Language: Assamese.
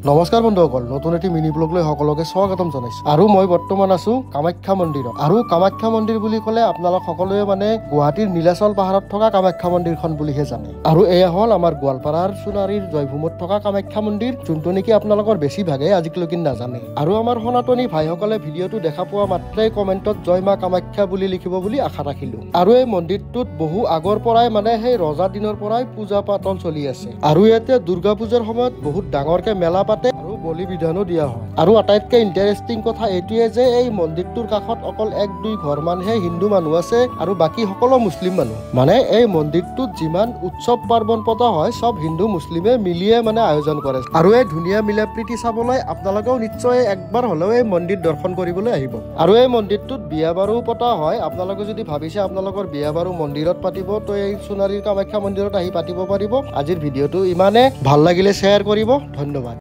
নমস্কাৰ বন্ধুসকল, নতুন এটি মিনি ব্লগ লৈ সকলোকে স্বাগতম জনাইছো। আৰু মই বৰ্তমান আছো কামাখ্যা মন্দিৰত। আৰু কামাখ্যা মন্দিৰ বুলি ক'লে আপোনালোক সকলোৱে গুৱাহাটীৰ নীলাচল পাহাৰত থকা কামাখ্যা মন্দিৰখন বুলিহে জানে। আৰু এয়া হ'ল আমাৰ গোৱালপাৰাৰ সোণাৰীৰ জয়ভূমত থকা কামাখ্যা মন্দিৰ, যোনটো নেকি আপোনালোকৰ বেছিভাগে আজিলৈকে নাজানে। আৰু আমাৰ সনাতনী ভাইসকলে ভিডিঅ'টো দেখা পোৱা মাত্ৰই কমেণ্টত জয় মা কামাখ্যা বুলি লিখিব বুলি আশা ৰাখিলো। আৰু এই মন্দিৰটোত বহু আগৰ পৰাই সেই ৰজা দিনৰ পৰাই পূজা পাতল চলি আছে। আৰু ইয়াতে দুৰ্গা পূজাৰ সময়ত বহুত ডাঙৰকে মেলা পাতে আৰু বলি বিধানো দিয়া হয়। আৰু আটাইতকৈ ইণ্টাৰেষ্টিং কথা এইটোৱে যে এই মন্দিৰটোৰ কাষত অকল 1-2 ঘৰ মানহে হিন্দু মানুহ আছে আৰু বাকী সকলো মুছলিম মানুহ। এই মন্দিৰটোত যিমান উৎসৱ পাৰ্বণ পতা হয় সব হিন্দু মুছলিমে মিলিয়ে আয়োজন কৰে। আৰু এই ধুনীয়া মিলা প্ৰীতি চাবলৈ আপোনালোকেও নিশ্চয় একবাৰ হ'লেও এই মন্দিৰ দৰ্শন কৰিবলৈ আহিব। আৰু এই মন্দিৰটোত বিয়া বাৰু পতা হয়। আপোনালোকে যদি ভাবিছে আপোনালোকৰ বিয়া বাৰু মন্দিৰত পাতিব, তো এই সোণাৰীৰ কামাখ্যা মন্দিৰত আহি পাতিব পাৰিব। আজিৰ ভিডিঅ'টো ইমানে, ভাল লাগিলে শ্বেয়াৰ কৰিব। ধন্যবাদ।